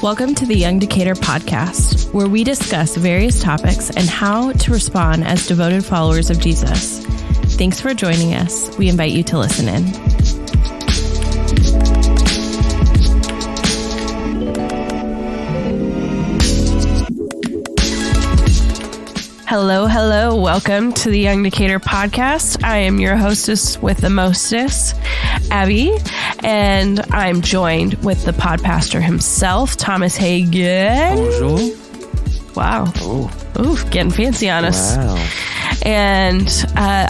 Welcome to the Young Decatur podcast, where we discuss various topics and how to respond as devoted followers of Jesus. Thanks for joining us. We invite you to listen in. Hello, hello. Welcome to the Young Decatur podcast. I am your hostess with the mostest, Abby, and I'm joined with the pod pastor himself, Thomas Hagen. Bonjour. Wow. Ooh, getting fancy on us. Wow. And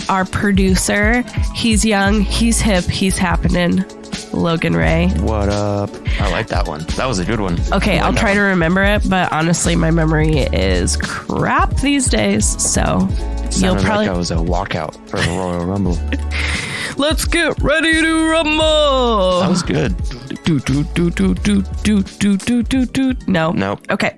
our producer, he's young, he's hip, he's happening, Logan Ray. What up? I like that one. That was a good one. Okay, I'll try to remember it, but honestly, my memory is crap these days, so you'll probably... like I was a walkout for the Royal Rumble. Let's get ready to rumble. That was good. No. Nope. Okay.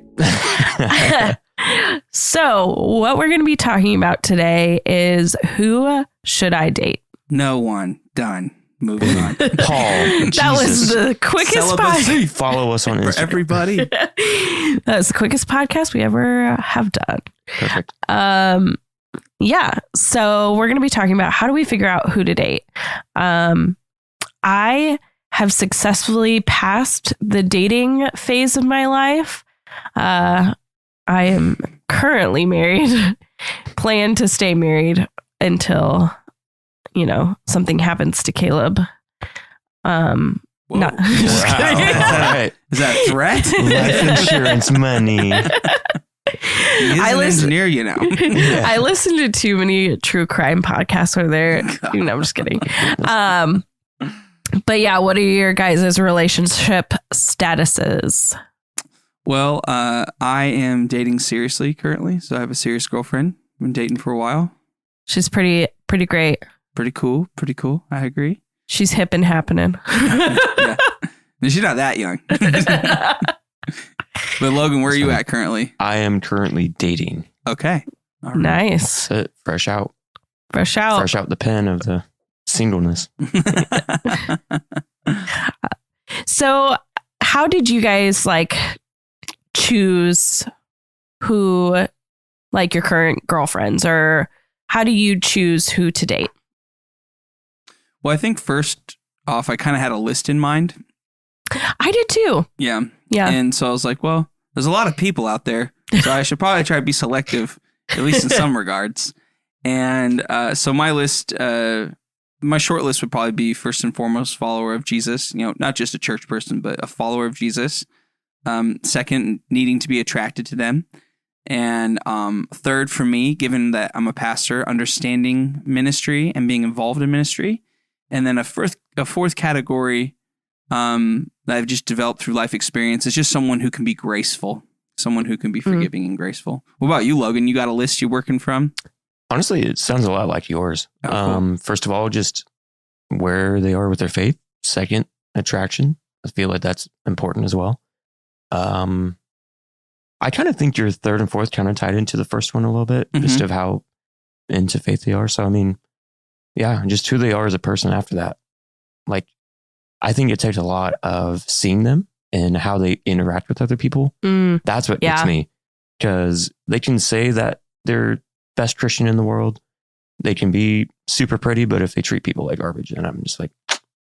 So what we're going to be talking about today is who should I date? No one. Done. Moving on. Paul. That was the quickest podcast. Follow us on Instagram. For everybody. That was the quickest podcast we ever have done. Perfect. Yeah. So we're going to be talking about how do we figure out who to date. I have successfully passed the dating phase of my life. I am currently married, plan to stay married until, something happens to Caleb. Not just kidding. Right. Is that a threat? Life insurance money. He is an engineer, Yeah. I listen to too many true crime podcasts where they're, I'm just kidding. But yeah, what are your guys' relationship statuses? Well, I am dating seriously currently, so I have a serious girlfriend. I've been dating for a while. She's pretty great. Pretty cool. I agree. She's hip and happening. Yeah. No, she's not that young. But Logan, where are you at currently? I am currently dating. Okay. All right. Nice. That's it. Fresh out the pen of the singleness. So how did you guys choose who your current girlfriends, or how do you choose who to date? Well, I think first off, I kind of had a list in mind. I did too. Yeah. Yeah. And so I was like, well, there's a lot of people out there, so I should probably try to be selective, at least in some regards. And so my list, my short list would probably be first and foremost follower of Jesus, not just a church person, but a follower of Jesus. Second, needing to be attracted to them. And third, for me, given that I'm a pastor, understanding ministry and being involved in ministry. And then a fourth category that I've just developed through life experience is just someone who can be graceful, someone who can be forgiving and graceful. What about you, Logan? You got a list you're working from? Honestly, it sounds a lot like yours. Oh, cool. First of all, just where they are with their faith. Second, attraction. I feel like that's important as well. I kind of think your third and fourth kind of tied into the first one a little bit, just of how into faith they are. So, I mean, yeah, just who they are as a person after that. I think it takes a lot of seeing them and how they interact with other people. That's what gets me, because they can say that they're best Christian in the world. They can be super pretty, but if they treat people like garbage, and I'm just like,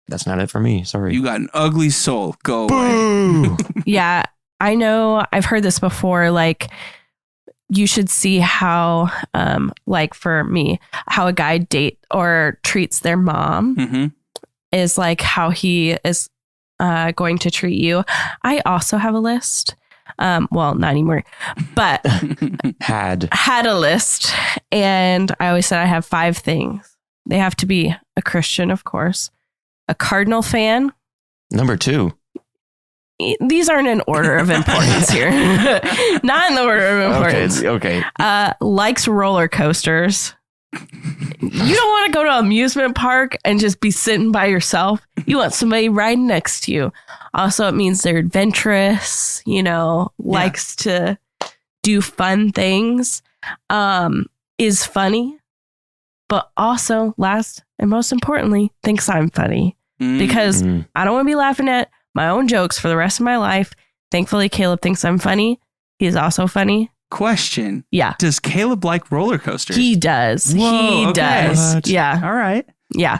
that's not it for me. Sorry. You got an ugly soul. Go away. Yeah, I know. I've heard this before. You should see how, for me, how a guy date or treats their mom is how he is going to treat you. I also have a list. Well, not anymore, but had a list. And I always said I have 5 things. They have to be a Christian, of course, a Cardinal fan. Number 2. These aren't in order of importance here. Not in the order of importance. Okay. Likes roller coasters. You don't want to go to an amusement park and just be sitting by yourself. You want somebody riding next to you. Also, it means they're adventurous, likes to do fun things, is funny, but also last and most importantly, thinks I'm funny because I don't want to be laughing at my own jokes for the rest of my life. Thankfully, Caleb thinks I'm funny. He's also funny. Question. Yeah. Does Caleb like roller coasters? He does. Whoa, He okay. does. What? Yeah. All right. Yeah.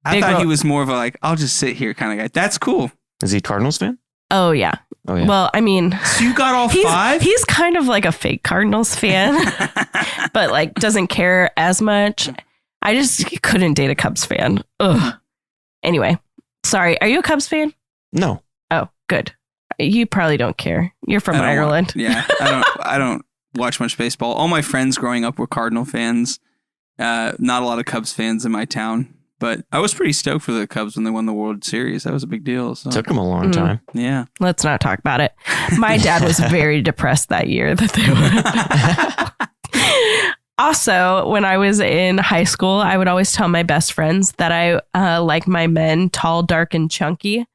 I Big thought he ro- was more of a like, I'll just sit here kind of guy. That's cool. Is he a Cardinals fan? Oh, yeah. Oh, yeah. Well, I mean, So you got all five? he's kind of like a fake Cardinals fan, but like doesn't care as much. I just couldn't date a Cubs fan. Ugh. Anyway, sorry. Are you a Cubs fan? No. Oh, good. You probably don't care. You're from I don't Ireland. Yeah. I don't watch much baseball. All my friends growing up were Cardinal fans. Not a lot of Cubs fans in my town. But I was pretty stoked for the Cubs when they won the World Series. That was a big deal. So. Took him a long time. Yeah. Let's not talk about it. My dad was very depressed that year that they won. Also, when I was in high school, I would always tell my best friends that I like my men tall, dark, and chunky.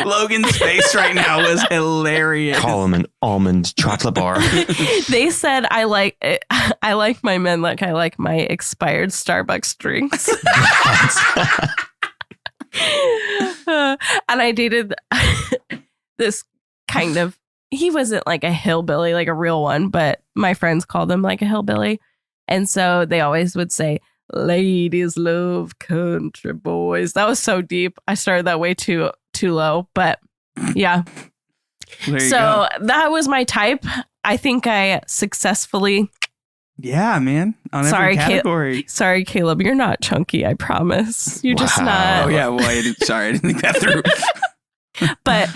Logan's face right now was hilarious. Call him an almond chocolate bar. They said I like my men like I like my expired Starbucks drinks. And I dated this kind of, he wasn't like a hillbilly, like a real one, but my friends called him like a hillbilly. And so they always would say, ladies love country boys. That was so deep. I started that way too low, but yeah. There you So go. that was my type. I think I successfully. Yeah, man. On Sorry, every category. Sorry, Caleb, you're not chunky. I promise. You're just not. Oh, yeah. Well, sorry. I didn't think that through. But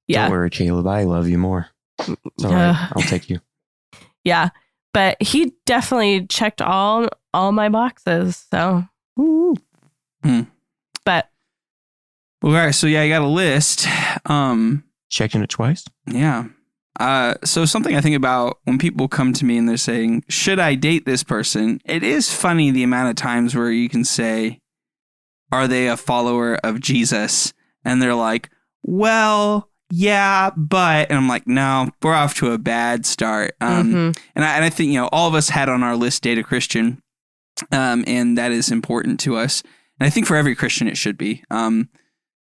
yeah. Don't worry, Caleb. I love you more. It's all right. I'll take you. Yeah. But he definitely checked all my boxes. So, but Well, all right. So, yeah, you got a list. Checking it twice? Yeah. So something I think about when people come to me and they're saying, should I date this person? It is funny the amount of times where you can say, are they a follower of Jesus? And they're like, well, yeah, but, and I'm like, no, we're off to a bad start. And I think, all of us had on our list date a Christian, and that is important to us. And I think for every Christian, it should be.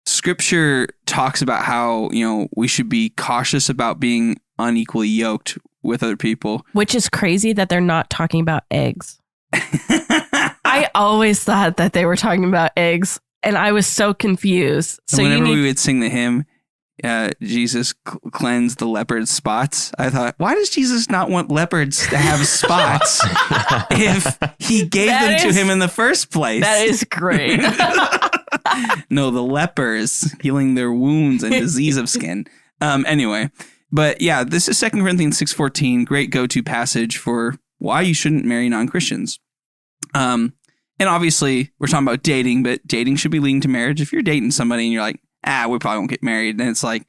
Scripture talks about how, we should be cautious about being unequally yoked with other people. Which is crazy that they're not talking about eggs. I always thought that they were talking about eggs, and I was so confused. So whenever we would sing the hymn, Jesus cleansed the leopard's spots, I thought, why does Jesus not want leopards to have spots if he gave them to him in the first place? That is great. No, the lepers healing their wounds and disease of skin. Anyway, but yeah, this is 2 Corinthians 6:14, great go-to passage for why you shouldn't marry non-Christians. And obviously, we're talking about dating, but dating should be leading to marriage. If you're dating somebody and you're like, we probably won't get married, then it's like,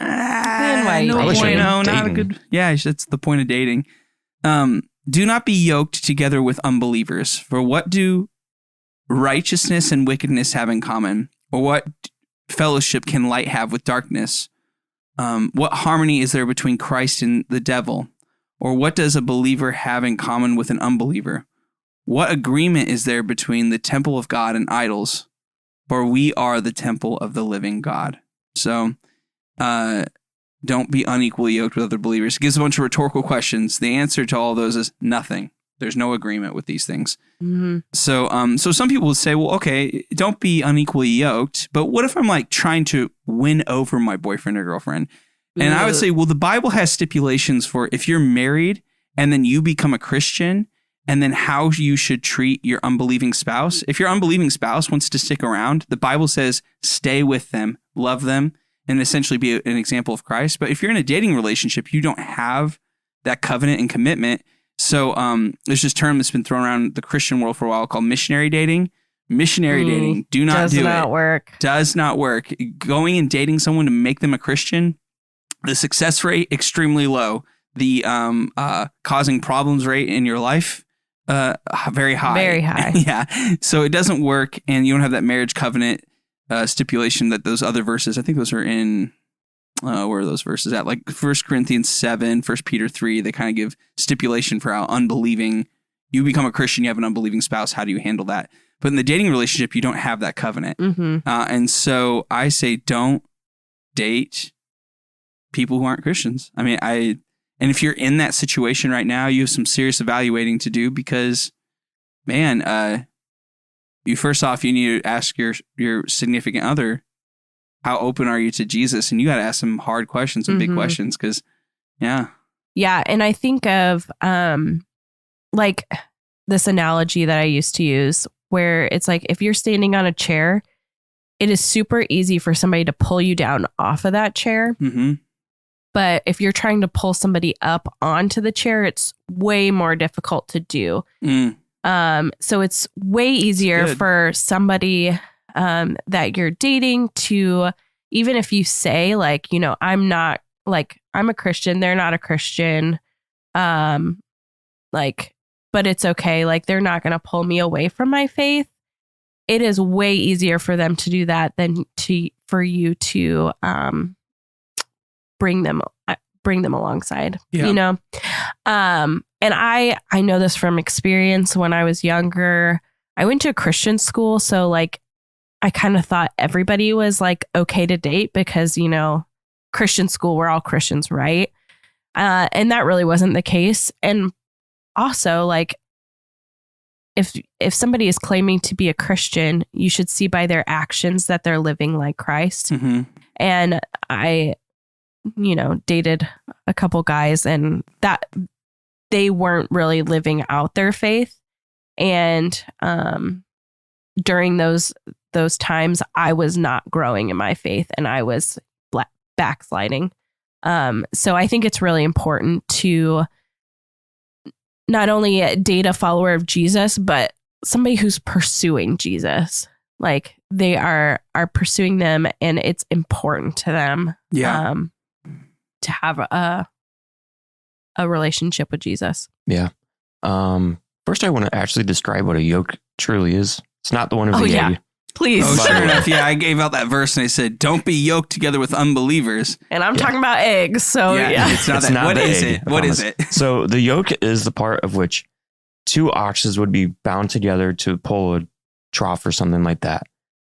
not a good. Yeah, that's the point of dating. Do not be yoked together with unbelievers. For what do righteousness and wickedness have in common? Or what fellowship can light have with darkness? What harmony is there between Christ and the devil? Or what does a believer have in common with an unbeliever? What agreement is there between the temple of God and idols? For we are the temple of the living God. So don't be unequally yoked with other believers. It gives a bunch of rhetorical questions. The answer to all those is nothing. There's no agreement with these things. Mm-hmm. So some people would say, well, okay, don't be unequally yoked. But what if I'm like trying to win over my boyfriend or girlfriend? And I would say, well, the Bible has stipulations for if you're married and then you become a Christian, and then how you should treat your unbelieving spouse. If your unbelieving spouse wants to stick around, the Bible says stay with them, love them, and essentially be an example of Christ. But if you're in a dating relationship, you don't have that covenant and commitment. So there's this term that's been thrown around the Christian world for a while called missionary dating. Missionary dating, do not do it. Does not work. Going and dating someone to make them a Christian, the success rate, extremely low. The causing problems rate in your life, very high. Very high. Yeah. So it doesn't work, and you don't have that marriage covenant stipulation that those other verses, I think those are in, where are those verses at? Like 1 Corinthians 7, 1 Peter 3, they kind of give stipulation for how unbelieving you become a Christian, you have an unbelieving spouse. How do you handle that? But in the dating relationship, you don't have that covenant. And so I say, don't date people who aren't Christians. I mean, and if you're in that situation right now, you have some serious evaluating to do because, man, you need to ask your significant other, how open are you to Jesus? And you got to ask some hard questions and big questions because, yeah. Yeah. And I think of like this analogy that I used to use where it's like if you're standing on a chair, it is super easy for somebody to pull you down off of that chair. But if you're trying to pull somebody up onto the chair, it's way more difficult to do. So it's way easier for somebody that you're dating to, even if you say like, you know, I'm a Christian, they're not a Christian. But it's okay. Like they're not going to pull me away from my faith. It is way easier for them to do that than for you to bring them alongside, you know? And I know this from experience. When I was younger, I went to a Christian school. So like, I kind of thought everybody was like okay to date because, you know, Christian school, we're all Christians, right? And that really wasn't the case. And also, like, if somebody is claiming to be a Christian, you should see by their actions that they're living like Christ. And I, you know, dated a couple guys and that they weren't really living out their faith. And during those times, I was not growing in my faith and I was backsliding. So I think it's really important to not only date a follower of Jesus, but somebody who's pursuing Jesus. Like they are pursuing them and it's important to them to have a relationship with Jesus. Yeah. First, I want to actually describe what a yoke truly is. It's not the one of the egg. Please. Oh, sure enough. Yeah, I gave out that verse and I said, don't be yoked together with unbelievers. And I'm talking about eggs. So it's not that. What is it? What is it? So the yoke is the part of which two oxes would be bound together to pull a trough or something like that.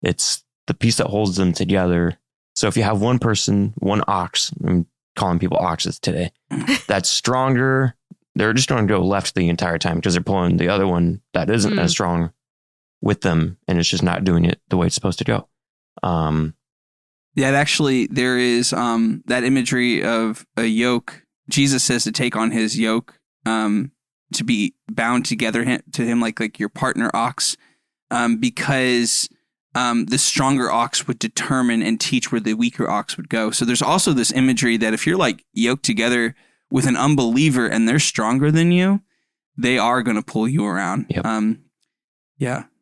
It's the piece that holds them together. So if you have one person, one ox, I'm calling people oxes today, that's stronger, they're just going to go left the entire time because they're pulling the other one that isn't as strong with them, and it's just not doing it the way it's supposed to go. Actually, there is that imagery of a yoke. Jesus says to take on his yoke, to be bound together to him like your partner ox, because the stronger ox would determine and teach where the weaker ox would go. So there's also this imagery that if you're like yoked together with an unbeliever and they're stronger than you, they are going to pull you around. Yep.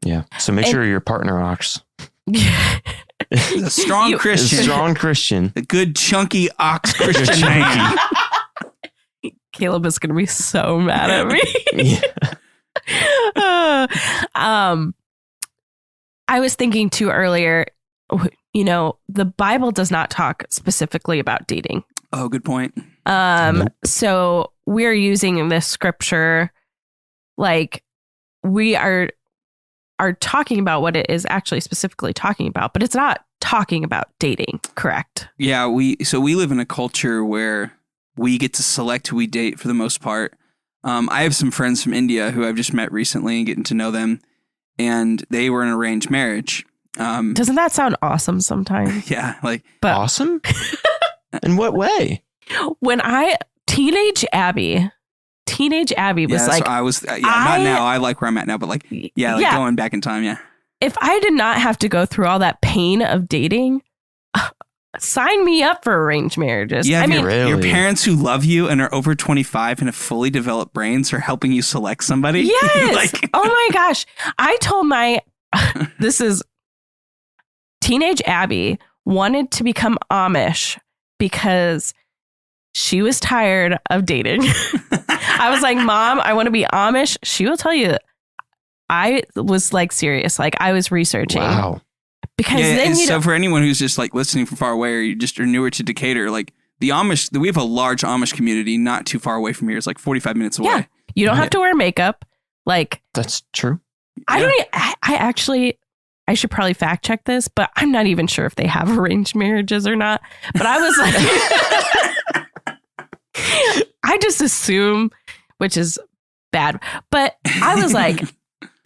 Yeah. So make sure your partner ox is a strong Christian. A strong Christian. A good chunky ox Christian man. Caleb is going to be so mad at me. I was thinking too earlier, you know, the Bible does not talk specifically about dating. Oh, good point. So we're using this scripture like we are talking about what it is actually specifically talking about, but it's not talking about dating, correct? Yeah, we live in a culture where we get to select who we date for the most part. I have some friends from India who I've just met recently and getting to know them, and they were in an arranged marriage. Doesn't that sound awesome sometimes? Yeah, but awesome? In what way? When teenage Abby was like, so I was, not now. I like where I'm at now, but going back in time. Yeah. If I did not have to go through all that pain of dating, sign me up for arranged marriages. Yeah. I mean, your parents who love you and are over 25 and have fully developed brains are helping you select somebody. Yes. Oh my gosh. I told this is teenage Abby wanted to become Amish because she was tired of dating. I was like, Mom, I want to be Amish. She will tell you. I was like serious. Like I was researching. Wow. Because so for anyone who's just like listening from far away or you just are newer to Decatur, like the Amish, we have a large Amish community not too far away from here. It's like 45 minutes away. Yeah. You don't have to wear makeup. Like, That's true. I should probably fact check this, but I'm not even sure if they have arranged marriages or not. But I was like, I just assume, which is bad. But I was like,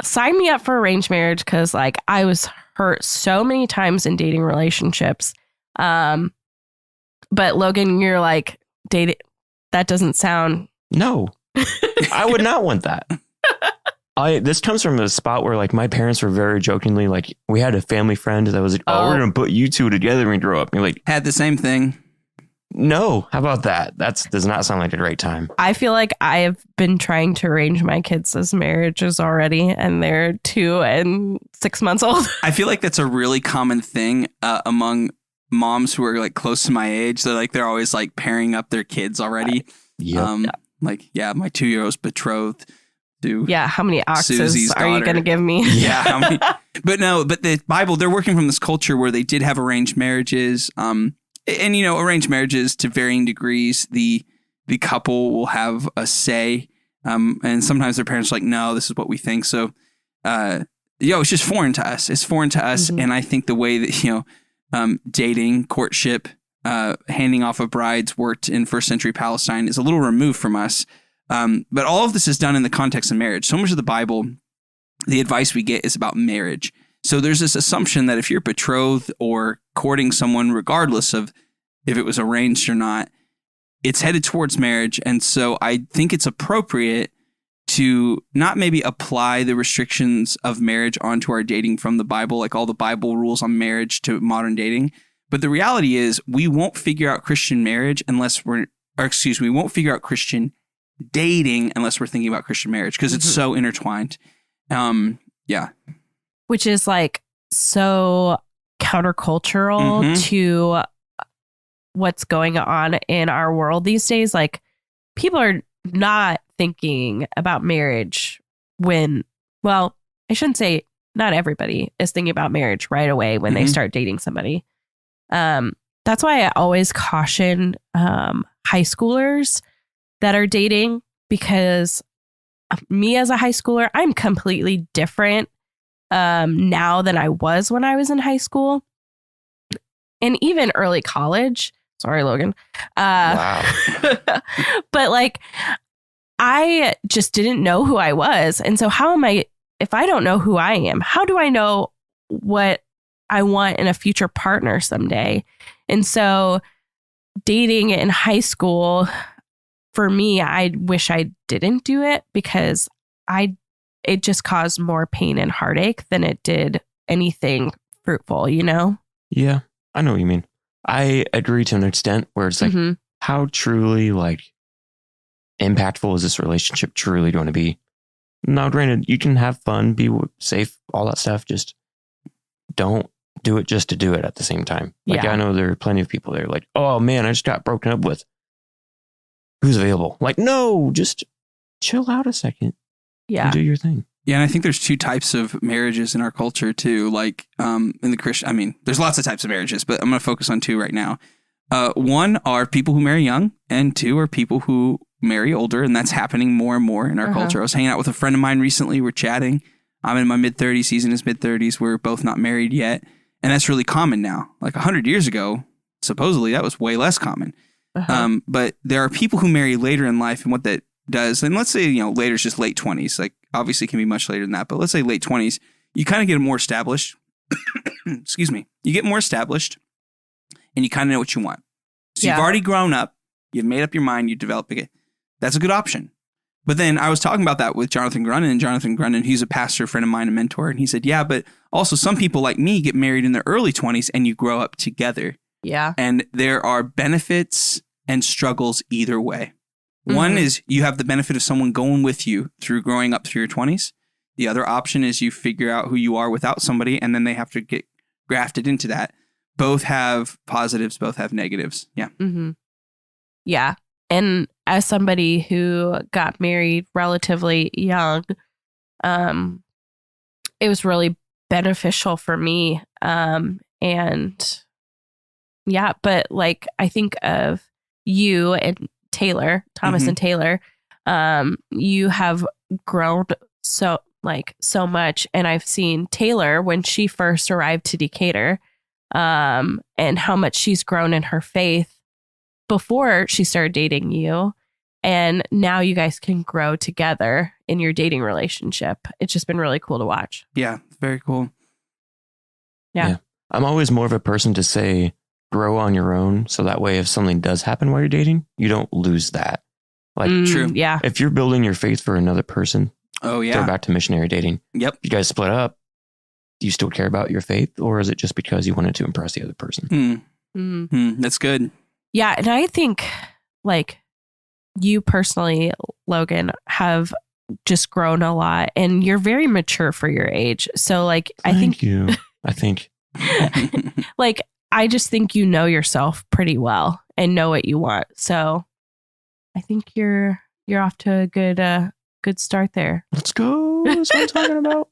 sign me up for arranged marriage because like I was hurt so many times in dating relationships. But Logan, you're like, dating, that doesn't sound. No, I would not want that. This comes from a spot where like my parents were very jokingly like, we had a family friend that was like, oh, we're going to put you two together when you grow up. And you're like, had the same thing. No, how about that? That does not sound like a great time. I feel like I have been trying to arrange my kids' marriages already, and they're 2 and 6 months old. I feel like that's a really common thing among moms who are like close to my age. They're always like pairing up their kids already. Yep. My 2-year-old's betrothed to how many oxes Susie's are you daughter. going to give me? Yeah, how many? But the Bible, they're working from this culture where they did have arranged marriages. And arranged marriages to varying degrees, the couple will have a say. And sometimes their parents are like, no, this is what we think. So, it's just foreign to us. It's foreign to us. Mm-hmm. And I think the way that, dating, courtship, handing off of brides worked in first century Palestine is a little removed from us. But all of this is done in the context of marriage. So much of the Bible, the advice we get is about marriage. So there's this assumption that if you're betrothed or courting someone, regardless of if it was arranged or not, it's headed towards marriage. And so I think it's appropriate to not maybe apply the restrictions of marriage onto our dating from the Bible, like all the Bible rules on marriage to modern dating. But the reality is we won't figure out Christian marriage we won't figure out Christian dating unless we're thinking about Christian marriage because it's so intertwined. Which is like so countercultural to what's going on in our world these days. Like people are not thinking about marriage I shouldn't say not everybody is thinking about marriage right away when they start dating somebody. That's why I always caution high schoolers that are dating, because me as a high schooler, I'm completely different now than I was when I was in high school and even early college. Sorry, Logan. Wow. But like, I just didn't know who I was. And so if I don't know who I am, how do I know what I want in a future partner someday? And so dating in high school, for me, I wish I didn't do it because it just caused more pain and heartache than it did anything fruitful, Yeah, I know what you mean. I agree to an extent where it's like, how truly like impactful is this relationship truly going to be? Now, granted, you can have fun, be safe, all that stuff. Just don't do it just to do it at the same time. Like, I know there are plenty of people that are like, oh man, I just got broken up with. Who's available? Like, no, just chill out a second. Yeah. And do your thing. Yeah, and I think there's 2 types of marriages in our culture too. Like in the Christian, there's lots of types of marriages, but I'm going to focus on 2 right now. 1 are people who marry young, and 2 are people who marry older, and that's happening more and more in our culture. I was hanging out with a friend of mine recently. We're chatting. I'm in my mid-30s. He's in his mid-30s. We're both not married yet, and that's really common now. Like 100 years ago, supposedly that was way less common. But there are people who marry later in life, and what that does, and let's say, later is just late 20s, like obviously it can be much later than that, but let's say late 20s, you kind of get more established. Excuse me. You get more established and you kind of know what you want. So you've already grown up, you've made up your mind, you develop it. That's a good option. But then I was talking about that with Jonathan Grunin, he's a pastor friend of mine, a mentor. And he said, yeah, but also some people like me get married in their early 20s and you grow up together. Yeah. And there are benefits and struggles either way. One is you have the benefit of someone going with you through growing up through your 20s. The other option is you figure out who you are without somebody, and then they have to get grafted into that. Both have positives, both have negatives. Yeah. Yeah. And as somebody who got married relatively young, it was really beneficial for me. And yeah, but like, I think of you and Thomas and Taylor, you have grown so much. And I've seen Taylor when she first arrived to Decatur, and how much she's grown in her faith before she started dating you. And now you guys can grow together in your dating relationship. It's just been really cool to watch. Yeah, very cool. Yeah. I'm always more of a person to say, grow on your own. So that way, if something does happen while you're dating, you don't lose that. Like, True. Yeah. if you're building your faith for another person, Oh, yeah. go back to missionary dating. Yep. You guys split up. Do you still care about your faith, or is it just because you wanted to impress the other person? That's good. Yeah. And I think like you personally, Logan, have just grown a lot and you're very mature for your age. So like, I think like, I just think you know yourself pretty well and know what you want. So I think you're off to a good start there. Let's go. That's what I'm talking about.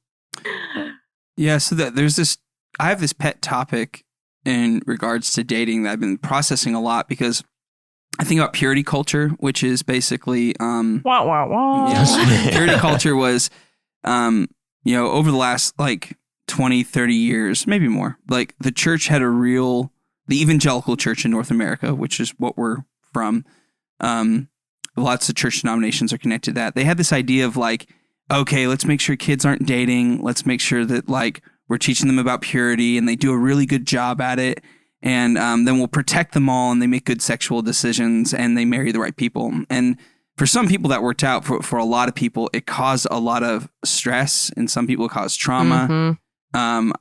Yeah. So I have this pet topic in regards to dating that I've been processing a lot because I think about purity culture, which is basically, Wah, wah, wah. Purity culture was, over the last like 20, 30 years, maybe more, like the church had the evangelical church in North America, which is what we're from. Lots of church denominations are connected to that. They had this idea of like, okay, let's make sure kids aren't dating. Let's make sure that like we're teaching them about purity and they do a really good job at it. And then we'll protect them all and they make good sexual decisions and they marry the right people. And for some people that worked out. For a lot of people, it caused a lot of stress, and some people it caused trauma. A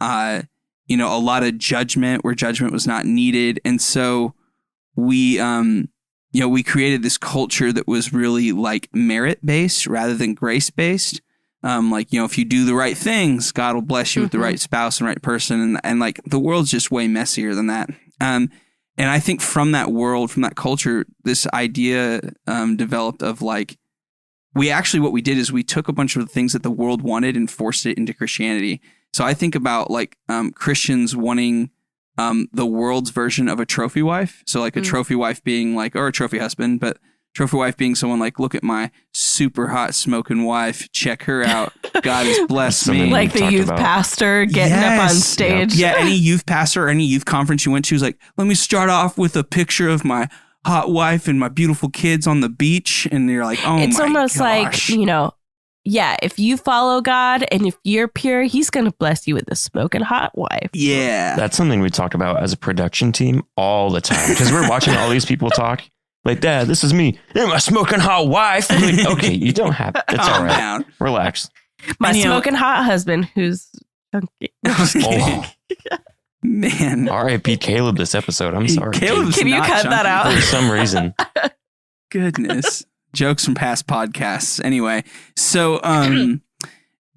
lot of judgment where judgment was not needed. And so we created this culture that was really like merit based rather than grace based. If you do the right things, God will bless you with the right spouse and right person. And like the world's just way messier than that. And I think from that world, from that culture, this idea developed of like, what we did is we took a bunch of the things that the world wanted and forced it into Christianity. So I think about like Christians wanting the world's version of a trophy wife. So like a trophy wife being like, or a trophy husband, but trophy wife being someone like, look at my super hot smoking wife. Check her out. God has blessed me. Like the youth pastor getting up on stage. Yeah. Any youth pastor or any youth conference you went to is like, let me start off with a picture of my hot wife and my beautiful kids on the beach. And you're like, oh my gosh. It's almost like, if you follow God and if you're pure, he's going to bless you with a smoking hot wife. Yeah. That's something we talk about as a production team all the time because we're watching all these people talk. Like, Dad, this is me. And my smoking hot wife. I'm like, okay, you don't have it. It's all right. Down. Relax. My smoking hot husband who's chunky. Oh. Man. R.I.P. Caleb this episode. I'm sorry. Caleb's Can you cut chunky. that out? For some reason. Goodness. Jokes from past podcasts. Anyway, so,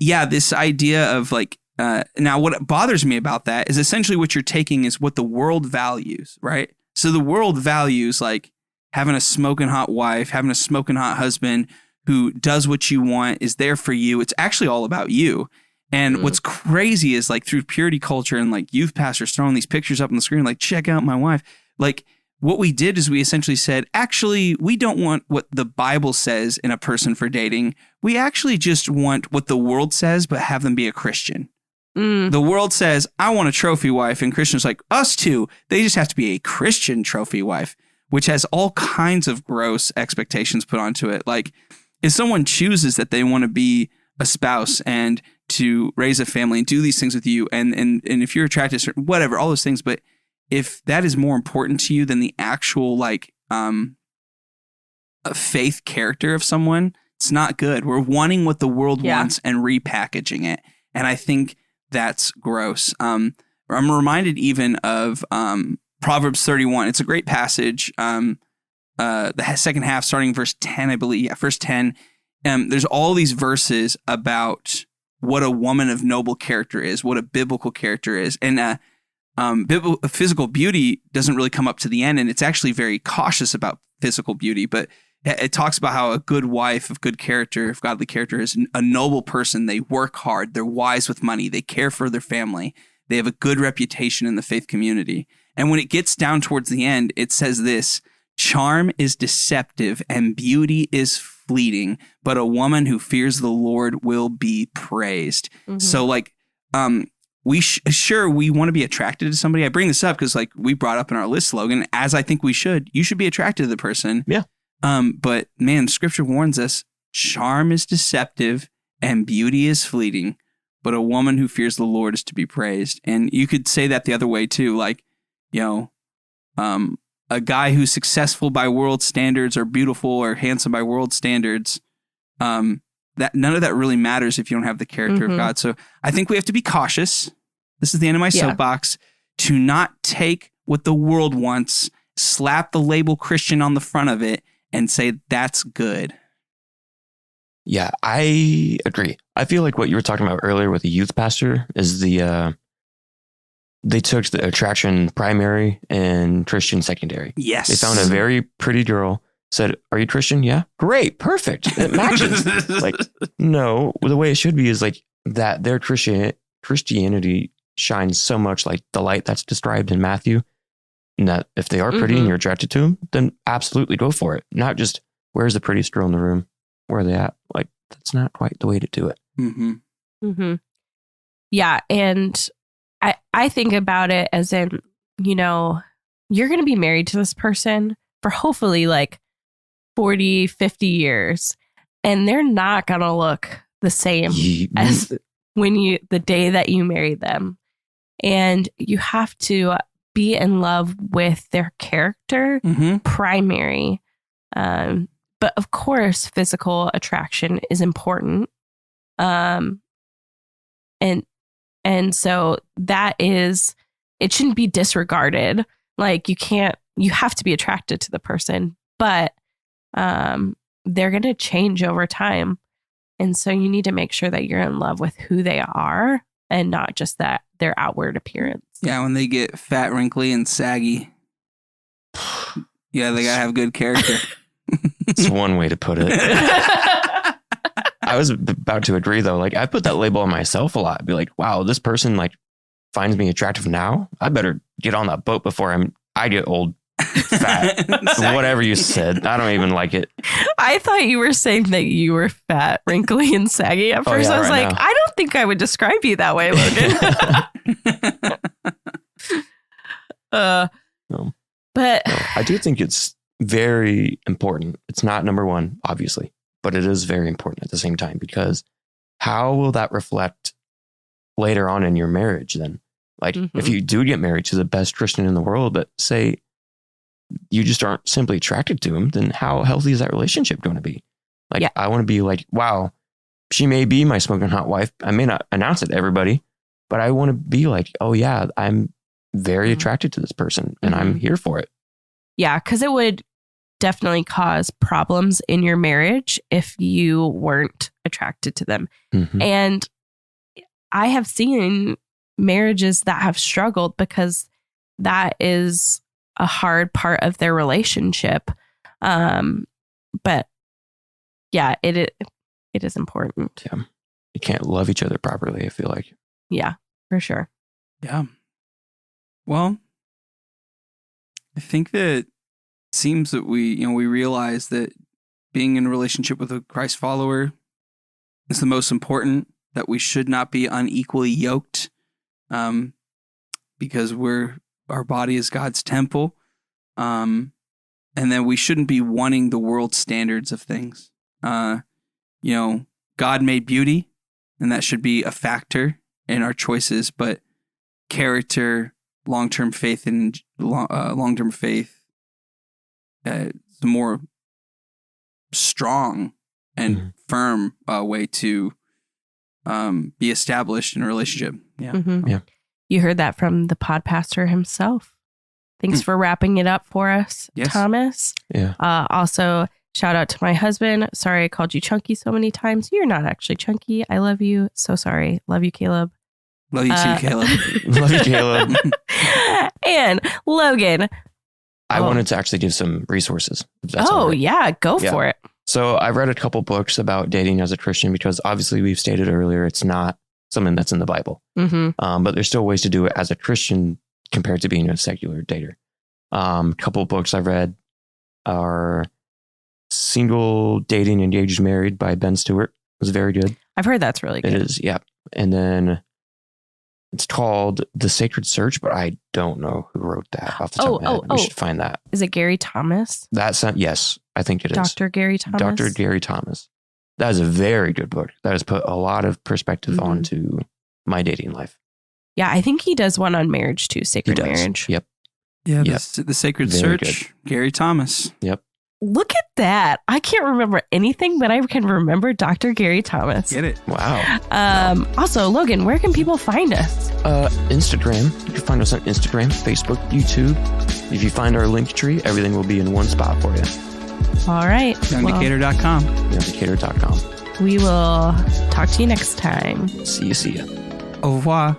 this idea of like, now what bothers me about that is essentially what you're taking is what the world values, right? So the world values like having a smoking hot wife, having a smoking hot husband who does what you want, is there for you. It's actually all about you. And what's crazy is like through purity culture and like youth pastors throwing these pictures up on the screen, like, check out my wife. Like what we did is we essentially said, actually, we don't want what the Bible says in a person for dating. We actually just want what the world says, but have them be a Christian. The world says, I want a trophy wife. And Christians like, us too. They just have to be a Christian trophy wife, which has all kinds of gross expectations put onto it. Like if someone chooses that they want to be a spouse and to raise a family and do these things with you, and if you're attracted to certain, whatever, all those things, but if that is more important to you than the actual like faith character of someone, it's not good. We're wanting what the world wants and repackaging it. And I think that's gross. I'm reminded even of Proverbs 31. It's a great passage. The second half, starting verse 10, I believe. Yeah, verse 10. There's all these verses about what a woman of noble character is, what a biblical character is. And physical beauty doesn't really come up to the end, and it's actually very cautious about physical beauty. But it talks about how a good wife of good character, of godly character, is a noble person. They work hard. They're wise with money. They care for their family. They have a good reputation in the faith community. And when it gets down towards the end, it says this: charm is deceptive and beauty is fleeting, but a woman who fears the Lord will be praised. Mhm. So like, we want to be attracted to somebody. I bring this up because like we brought up in our list slogan, as I think we should, you should be attracted to the person. Yeah. But man, scripture warns us, charm is deceptive and beauty is fleeting, but a woman who fears the Lord is to be praised. And you could say that the other way too. Like, a guy who's successful by world standards or beautiful or handsome by world standards, that none of that really matters if you don't have the character of God. So I think we have to be cautious. This is the end of my soapbox, to not take what the world wants, slap the label Christian on the front of it, and say that's good. Yeah, I agree. I feel like what you were talking about earlier with the youth pastor is they took the attraction primary and Christian secondary. Yes. They found a very pretty girl, said, "Are you Christian?" "Yeah." "Great, perfect. It matches." Like, no, the way it should be is like that their Christianity shines so much like the light that's described in Matthew. And that if they are pretty and you're attracted to them, then absolutely go for it. Not just, where's the prettiest girl in the room? Where are they at? Like, that's not quite the way to do it. Yeah. And I think about it as in, you're going to be married to this person for hopefully like 40, 50 years. And they're not going to look the same as the day that you married them. And you have to be in love with their character primary. But of course, physical attraction is important. And so it shouldn't be disregarded. Like you have to be attracted to the person, but they're going to change over time. And so you need to make sure that you're in love with who they are and not just their outward appearance. Yeah, when they get fat, wrinkly, and saggy. Yeah, they gotta have good character. It's one way to put it. I was about to agree though. Like, I put that label on myself a lot. I'd be like, wow, this person like finds me attractive now. I better get on that boat before I get old, fat, whatever you said. I don't even like it. I thought you were saying that you were fat, wrinkly, and saggy at first. I was like, now. I don't think I would describe you that way, Logan. But I do think it's very important. It's not number one, obviously, but it is very important at the same time, because how will that reflect later on in your marriage then? Like, if you do get married to the best Christian in the world, but say you just aren't simply attracted to him, then how healthy is that relationship going to be? Like, I want to be like, wow, she may be my smoking hot wife. I may not announce it to everybody, but I want to be like, oh yeah, I'm very attracted to this person and I'm here for it. Yeah, because it would definitely cause problems in your marriage if you weren't attracted to them. And I have seen marriages that have struggled because that is a hard part of their relationship. But yeah, it is important. Yeah. You can't love each other properly, I feel like. Yeah, for sure. Yeah. Well, I think that it seems that we realize that being in a relationship with a Christ follower is the most important, that we should not be unequally yoked, because our body is God's temple. And then we shouldn't be wanting the world's standards of things. God made beauty, and that should be a factor in our choices, but character, long-term faith, is a more strong and firm way to be established in a relationship. Yeah. Yeah. You heard that from the pod pastor himself. Thanks for wrapping it up for us, Thomas. Yeah. Also, shout out to my husband. Sorry I called you Chunky so many times. You're not actually chunky. I love you. So sorry. Love you, Caleb. Love you too, Caleb. Love you, Caleb. And Logan. I wanted to actually give some resources. Go for it. So I read a couple books about dating as a Christian, because obviously we've stated earlier, it's not something that's in the Bible. But there's still ways to do it as a Christian compared to being a secular dater. A couple of books I read are Single, Dating, Engaged, Married by Ben Stewart. It was very good. I've heard that's really good. It is, yeah. And then it's called The Sacred Search, but I don't know who wrote that off the top of my head. We should find that. Is it Gary Thomas? Yes, I think it is. Dr. Gary Thomas? Dr. Gary Thomas. That is a very good book. That has put a lot of perspective onto my dating life. Yeah, I think he does one on marriage too, Sacred Marriage. Yep. Yeah, The Sacred Very Search, good. Gary Thomas. Yep. Look at that. I can't remember anything, but I can remember Dr. Gary Thomas. Get it? Wow. Also, Logan, where can people find us? Instagram. You can find us on Instagram, Facebook, YouTube. If you find our link tree, everything will be in one spot for you. All right. YoungDecatur.com. YoungDecatur.com. We will talk to you next time. See ya. Au revoir.